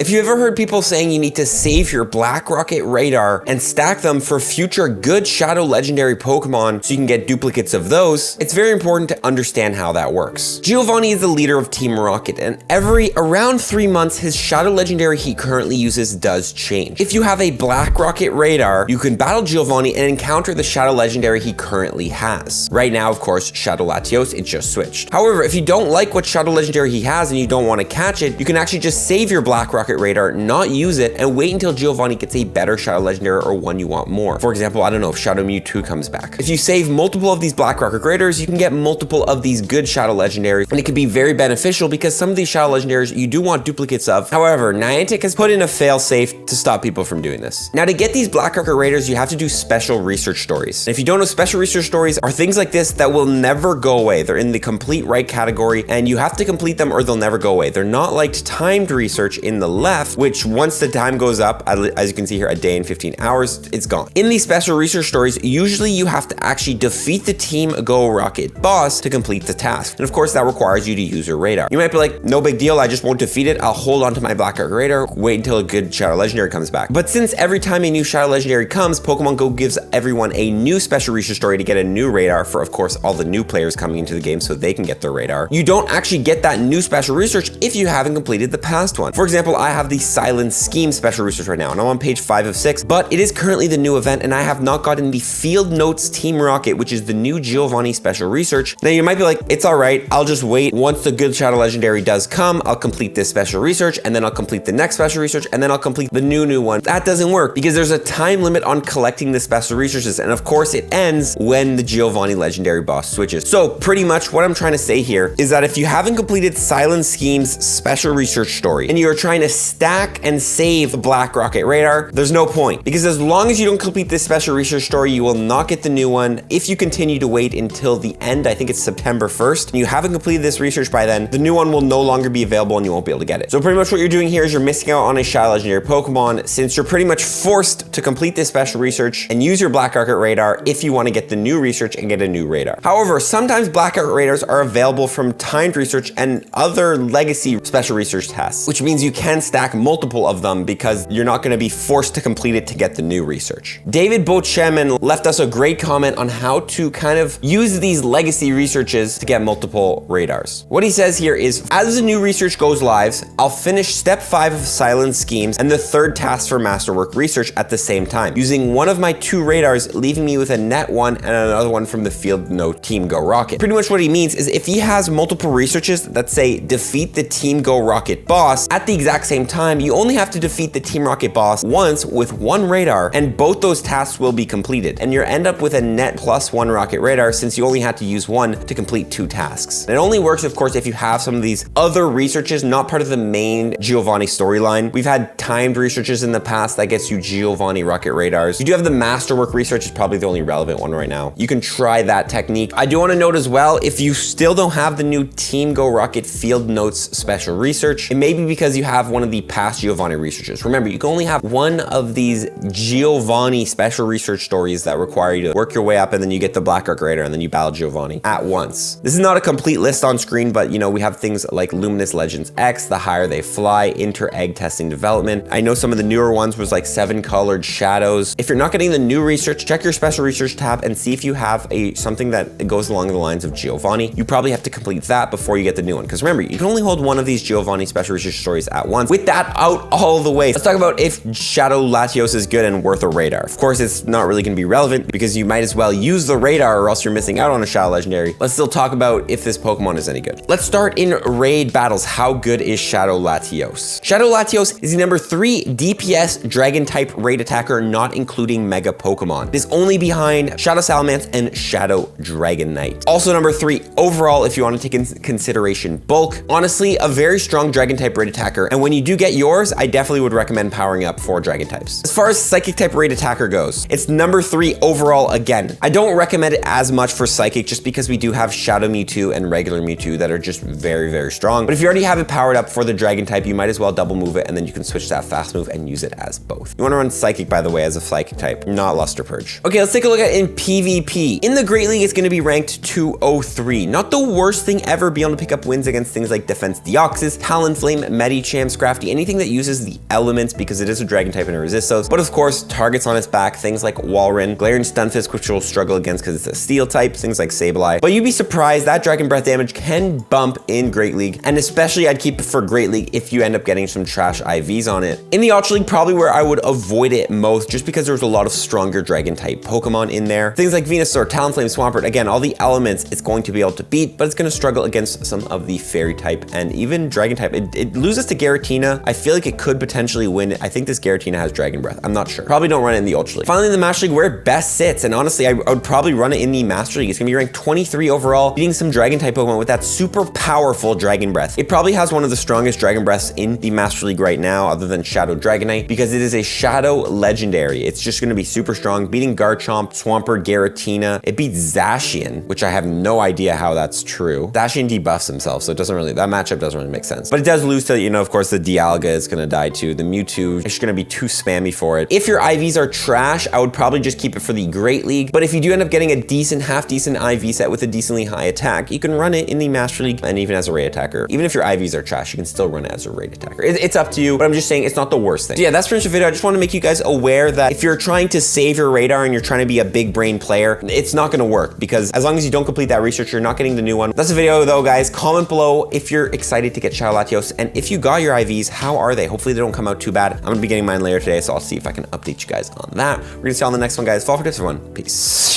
If you ever heard people saying you need to save your Black Rocket Radar and stack them for future good Shadow Legendary Pokemon so you can get duplicates of those, it's very important to understand how that works. Giovanni is the leader of Team Rocket, and around 3 months, his Shadow Legendary he currently uses does change. If you have a Black Rocket Radar, you can battle Giovanni and encounter the Shadow Legendary he currently has. Right now, of course, Shadow Latios, it just switched. However, if you don't like what Shadow Legendary he has and you don't want to catch it, you can actually just save your Black Rocket Radar, not use it, and wait until Giovanni gets a better Shadow Legendary or one you want more. For example, I don't know, if Shadow Mewtwo comes back. If you save multiple of these Black Rocket Radars, you can get multiple of these good Shadow Legendaries, and it can be very beneficial because some of these Shadow Legendaries you do want duplicates of. However, Niantic has put in a fail-safe to stop people from doing this. Now, to get these Black Rocket Radars, you have to do special research stories. And if you don't know, special research stories are things like this that will never go away. They're in the complete right category, and you have to complete them or they'll never go away. They're not like timed research in the left, which once the time goes up, as you can see here, a day and 15 hours, it's gone. In these special research stories, usually you have to actually defeat the Team Go Rocket boss to complete the task. And of course, that requires you to use your radar. You might be like, no big deal, I just won't defeat it. I'll hold on to my Black Rocket Radar, wait until a good Shadow Legendary comes back. But since every time a new Shadow Legendary comes, Pokemon Go gives everyone a new special research story to get a new radar for, of course, all the new players coming into the game so they can get their radar. You don't actually get that new special research if you haven't completed the past one. For example, I have the Silent Scheme special research right now, and I'm on page 5 of 6, but it is currently the new event, and I have not gotten the Field Notes Team Rocket, which is the new Giovanni special research. Now, you might be like, it's all right, I'll just wait. Once the good Shadow Legendary does come, I'll complete this special research, and then I'll complete the next special research, and then I'll complete the new one. That doesn't work because there's a time limit on collecting the special researches, and of course, it ends when the Giovanni Legendary boss switches. So pretty much what I'm trying to say here is that if you haven't completed Silent Scheme's special research story and you're trying to stack and save the Black Rocket Radar, there's no point, because as long as you don't complete this special research story, you will not get the new one. If you continue to wait until the end, I think it's September 1st, and you haven't completed this research by then, the new one will no longer be available and you won't be able to get it. So pretty much what you're doing here is you're missing out on a Shadow Legendary Pokemon, since you're pretty much forced to complete this special research and use your Black Rocket Radar if you want to get the new research and get a new radar. However, sometimes Black Rocket Radars are available from timed research and other legacy special research tests, which means you can stack multiple of them because you're not going to be forced to complete it to get the new research. David Bocheman left us a great comment on how to kind of use these legacy researches to get multiple radars. What he says here is, as the new research goes live, I'll finish step 5 of Silent Schemes and the 3rd task for Masterwork research at the same time, using one of my 2 radars, leaving me with a net one and another one from the Field Note Team Go Rocket. Pretty much what he means is if he has multiple researches that say defeat the Team Go Rocket boss at the exact same time, you only have to defeat the Team Rocket boss once with 1 radar, and both those tasks will be completed, and you end up with a net +1 Rocket Radar since you only had to use 1 to complete 2 tasks. It only works, of course, if you have some of these other researches not part of the main Giovanni storyline. We've had timed researches in the past that gets you Giovanni Rocket Radars. You do have the Masterwork research, is probably the only relevant one right now. You can try that technique. I do want to note as well, if you still don't have the new Team Go Rocket Field Notes special research, it may be because you have one of the past Giovanni researches. Remember, you can only have one of these Giovanni special research stories that require you to work your way up, and then you get the Black Rocket Radar, and then you battle Giovanni at once. This is not a complete list on screen, but you know, we have things like Luminous Legends X, The Higher They Fly, Inter-Egg Testing Development. I know some of the newer ones was like 7 Colored Shadows. If you're not getting the new research, check your special research tab and see if you have something that goes along the lines of Giovanni. You probably have to complete that before you get the new one, because remember, you can only hold one of these Giovanni special research stories at once. With that out all the way, let's talk about if Shadow Latios is good and worth a radar. Of course, it's not really going to be relevant because you might as well use the radar or else you're missing out on a Shadow Legendary. Let's still talk about if this Pokemon is any good. Let's start in raid battles. How good is Shadow Latios? Shadow Latios is the number 3 DPS Dragon type raid attacker, not including Mega Pokemon. It is only behind Shadow Salamence and Shadow Dragonite. Also number 3 overall if you want to take into consideration bulk. Honestly, a very strong Dragon type raid attacker, and when you do get yours, I definitely would recommend powering up 4 Dragon types. As far as Psychic type raid attacker goes, it's number 3 overall again. I don't recommend it as much for Psychic just because we do have Shadow Mewtwo and regular Mewtwo that are just very, very strong. But if you already have it powered up for the Dragon type, you might as well double move it, and then you can switch that fast move and use it as both. You want to run Psychic, by the way, as a Psychic type, not Luster Purge. Okay, let's take a look at in PvP. In the Great League, it's going to be ranked 203. Not the worst thing ever, being able to pick up wins against things like Defense Deoxys, Talonflame, Medicham, Scrap crafty, anything that uses the elements because it is a dragon type and it resists those. But of course, targets on its back, things like Walrein, Galarian Stunfisk, which will struggle against because it's a steel type, things like Sableye. But you'd be surprised that Dragon Breath damage can bump in Great League, and especially I'd keep it for Great League if you end up getting some trash IVs on it. In the Ultra League, probably where I would avoid it most, just because there's a lot of stronger dragon type Pokemon in there. Things like Venusaur, Talonflame, Swampert, again, all the elements it's going to be able to beat, but it's going to struggle against some of the fairy type and even dragon type. It loses to Giratina. I feel like it could potentially win. I think this Giratina has Dragon Breath. I'm not sure. Probably don't run it in the Ultra League. Finally, in the Master League, where it best sits, and honestly, I would probably run it in the Master League. It's gonna be ranked 23 overall, beating some dragon type Pokemon with that super powerful Dragon Breath. It probably has one of the strongest Dragon Breaths in the Master League right now, other than Shadow Dragonite, because it is a Shadow Legendary. It's just gonna be super strong, beating Garchomp, Swampert, Giratina. It beats Zacian, which I have no idea how that's true. Zacian debuffs himself, so it doesn't really, that matchup doesn't really make sense. But it does lose to, you know, of course, the Dialga is gonna die too. The Mewtwo is just gonna be too spammy for it. If your IVs are trash, I would probably just keep it for the Great League. But if you do end up getting a decent, half decent IV set with a decently high attack, you can run it in the Master League and even as a raid attacker. Even if your IVs are trash, you can still run it as a raid attacker. It's up to you, but I'm just saying it's not the worst thing. So yeah, that's pretty much the video. I just want to make you guys aware that if you're trying to save your radar and you're trying to be a big brain player, it's not gonna work, because as long as you don't complete that research, you're not getting the new one. That's the video though, guys. Comment below if you're excited to get Shadow Latios, and if you got your IVs, how are they? Hopefully they don't come out too bad. I'm gonna be getting mine later today, so I'll see if I can update you guys on that. We're gonna see you on the next one, guys. Fall for tips, everyone. Peace.